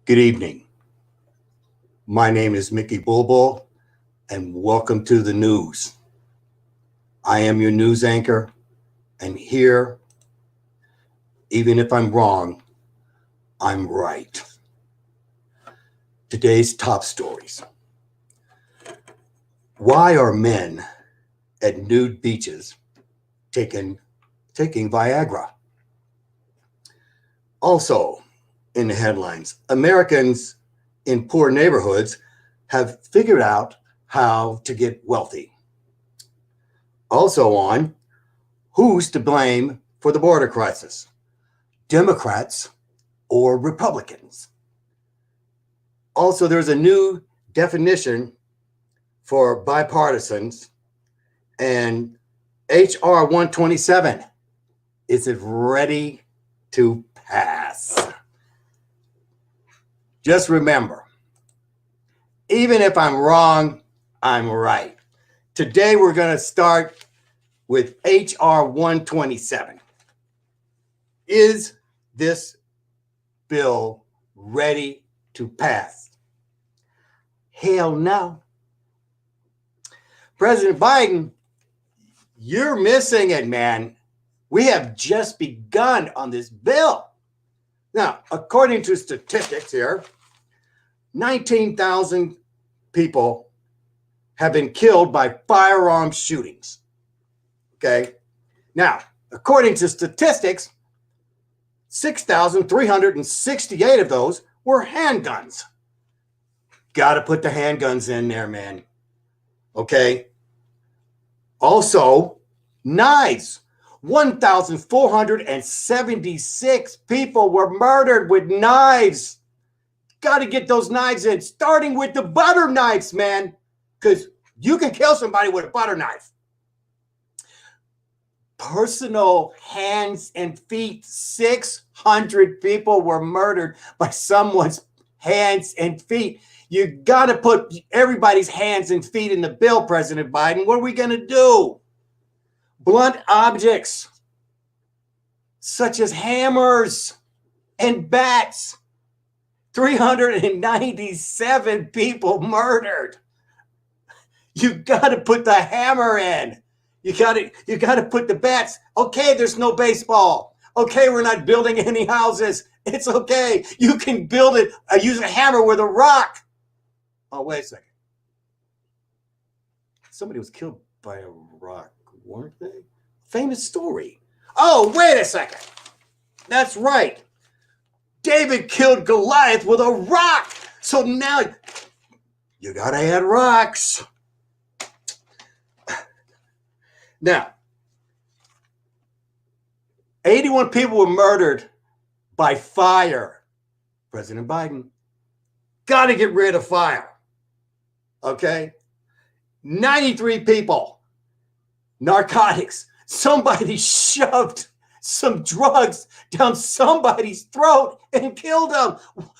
Good evening. My name is Mickey Bull Bull, and welcome to the news. I am your news anchor, and here, even if I'm wrong, I'm right. Today's top stories. Why are men at nude beaches taking Viagra? Also, in the headlines, Americans in poor neighborhoods have figured out how to get wealthy. Also on, who's to blame for the border crisis? Democrats or Republicans? Also, there's a new definition for bipartisans, and HR 127, is it ready to pass? Just remember, even if I'm wrong, I'm right. Today we're going to start with HR 127. Is this bill ready to pass? Hell no. President Biden, you're missing it, man. We have just begun on this bill. Now, according to statistics here, 19,000 people have been killed by firearm shootings. Okay. Now, according to statistics, 6,368 of those were handguns. Got to put the handguns in there, man. Okay. Also, knives. 1,476 people were murdered with knives. Got to get those knives in, starting with the butter knives, man, because you can kill somebody with a butter knife. Personal hands and feet. 600 people were murdered by someone's hands and feet. You got to put everybody's hands and feet in the bill, President Biden. What are we going to do? Blunt objects, such as hammers and bats. 397 people murdered. You got to put the hammer in. You got to put the bats. Okay, there's no baseball. Okay, we're not building any houses. It's okay. You can build it. Use a hammer with a rock. Oh, wait a second. Somebody was killed by a rock, weren't they? Famous story. Oh, wait a second. That's right. David killed Goliath with a rock. So now you got to add rocks. Now, 81 people were murdered by fire. President Biden, got to get rid of fire. Okay? 93 people, narcotics. Somebody shoved some drugs down somebody's throat and killed them.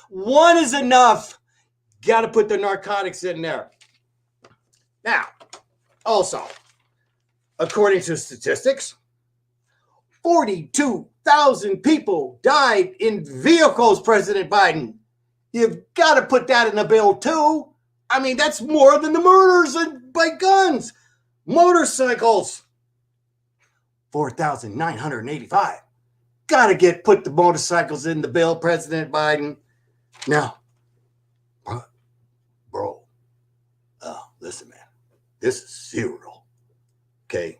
One is enough. Got to put the narcotics in there. Now, also, according to statistics, 42,000 people died in vehicles, President Biden. You've got to put that in the bill, too. I mean, that's more than the murders by guns. Motorcycles, 4,985. Got to put the motorcycles in the bill, President Biden. Now, bro, listen, man, this is serial. Okay,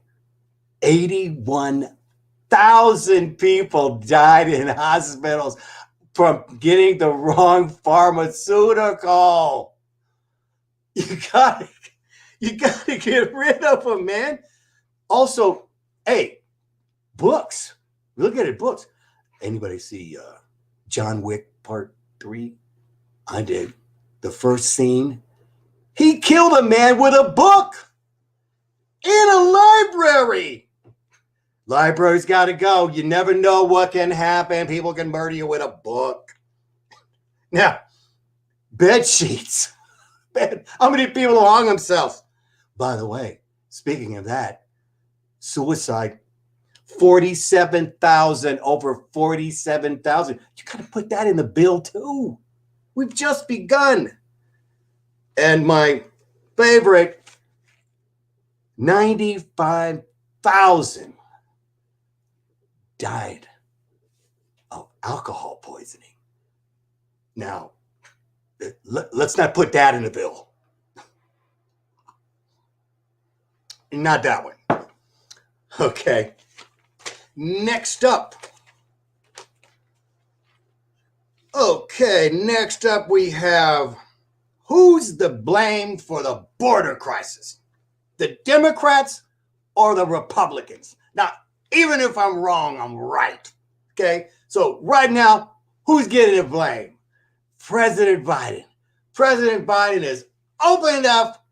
81,000 people died in hospitals from getting the wrong pharmaceutical. You gotta get rid of them, man. Also, hey, books. Look at it, books. Anybody see John Wick Part 3? I did. The first scene, he killed a man with a book in a library. Libraries got to go. You never know what can happen. People can murder you with a book. Now, bed sheets. How many people hung themselves? By the way, speaking of that, suicide, 47,000, over 47,000. You got to put that in the bill too. We've just begun. And my favorite, 95,000 died of alcohol poisoning. Now, let's not put that in the bill. Not that one. Okay. Next up. Okay, next up we have, who's to blame for the border crisis? The Democrats or the Republicans? Now, even if I'm wrong, I'm right. Okay, so right now, who's getting the blame? President Biden. President Biden has opened up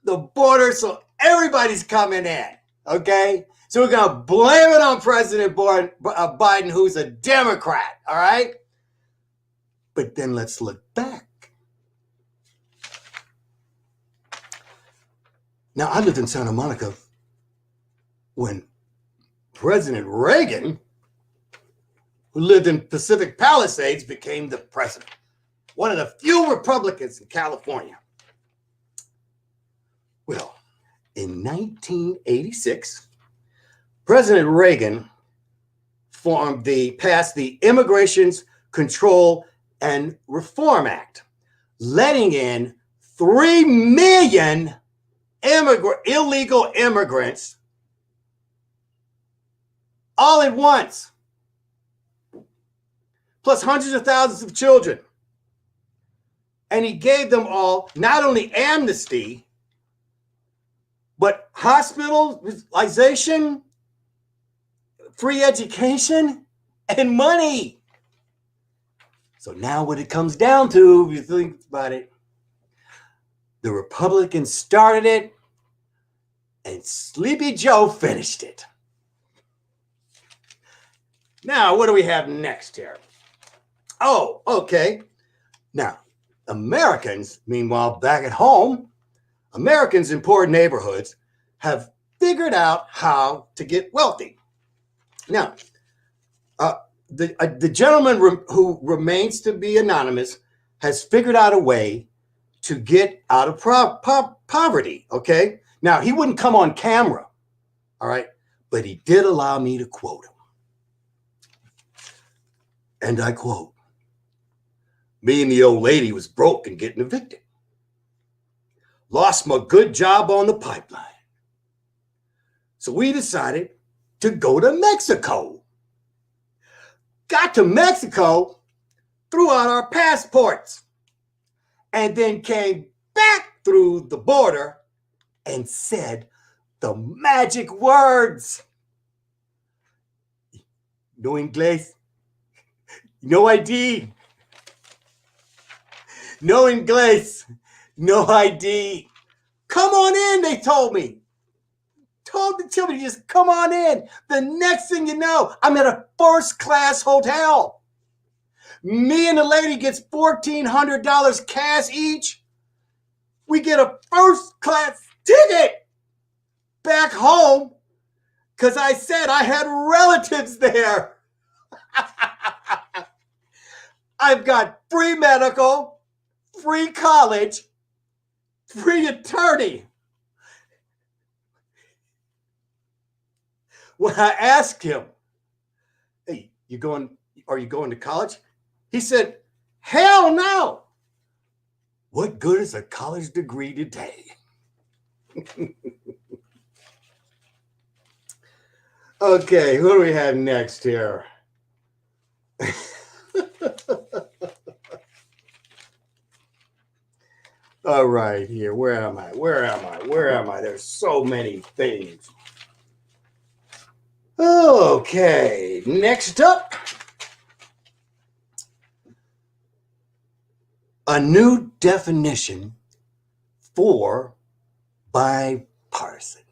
the border so everybody's coming in. Okay, so we're going to blame it on President Biden, who's a Democrat. All right, but then let's look back. Now, I lived in Santa Monica when President Reagan, who lived in Pacific Palisades, became the president. One of the few Republicans in California. Well, in 1986, President Reagan passed the Immigration Control and Reform Act, letting in 3 million illegal immigrants all at once, plus hundreds of thousands of children. And he gave them all not only amnesty, but hospitalization, free education, and money. So now what it comes down to, if you think about it, the Republicans started it, and Sleepy Joe finished it. Now, what do we have next here? Oh, okay. Now, Americans, meanwhile, back at home, Americans in poor neighborhoods have figured out how to get wealthy. Now, the gentleman who remains to be anonymous has figured out a way to get out of poverty, okay? Now, he wouldn't come on camera, all right? But he did allow me to quote him. And I quote, "Me and the old lady was broke and getting evicted. Lost my good job on the pipeline. So we decided to go to Mexico. Got to Mexico, threw out our passports, and then came back through the border and said the magic words. No inglés, no ID. No inglés, no ID. Come on in, they told me. Told me to just come on in. The next thing you know, I'm at a first-class hotel. Me and the lady gets $1,400 cash each. We get a first-class ticket back home because I said I had relatives there. I've got free medical, free college, free attorney. When I asked him, "Hey, are you going to college?" He said, "Hell no. What good is a college degree today?" Okay, who do we have next here? All right, here. Where am I? There's so many things. Okay, next up. A new definition for bipartisan.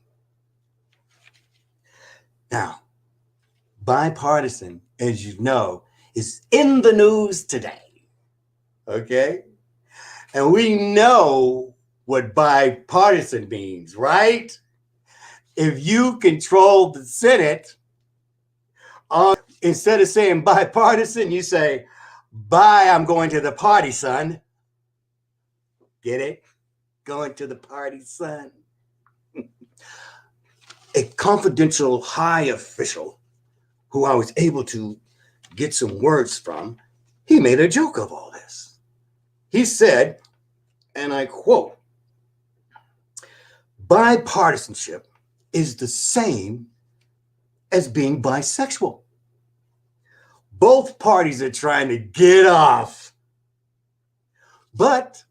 Now, bipartisan, as you know, is in the news today. Okay? And we know what bipartisan means, right? If you control the Senate, instead of saying bipartisan, you say Bye, I'm going to the party, son. Get it? Going to the party, son. A confidential high official who I was able to get some words from, he made a joke of all this. He said, and I quote, bipartisanship is the same as being bisexual. Both parties are trying to get off. But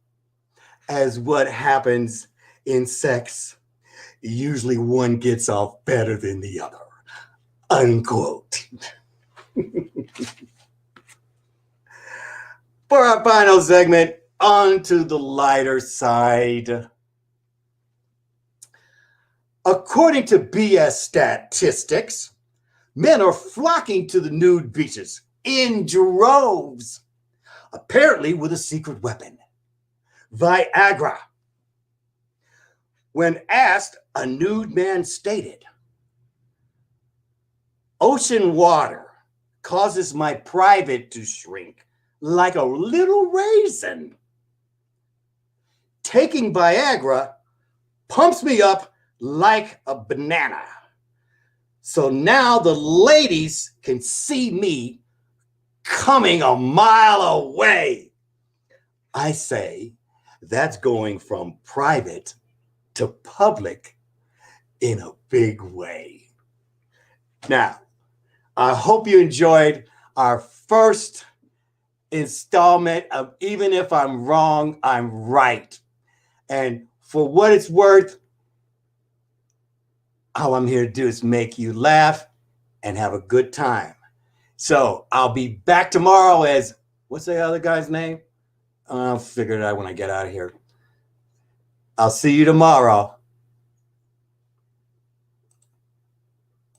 as what happens in sex, usually one gets off better than the other. Unquote. For our final segment, on to the lighter side. According to BS statistics, men are flocking to the nude beaches in droves, apparently with a secret weapon, Viagra. When asked, a nude man stated, ocean water causes my private to shrink like a little raisin. Taking Viagra pumps me up like a banana. So now the ladies can see me coming a mile away. I say that's going from private to public in a big way. Now, I hope you enjoyed our first installment of Even If I'm Wrong, I'm Right. And for what it's worth, all I'm here to do is make you laugh and have a good time. So I'll be back tomorrow as, what's the other guy's name? I'll figure it out when I get out of here. I'll see you tomorrow.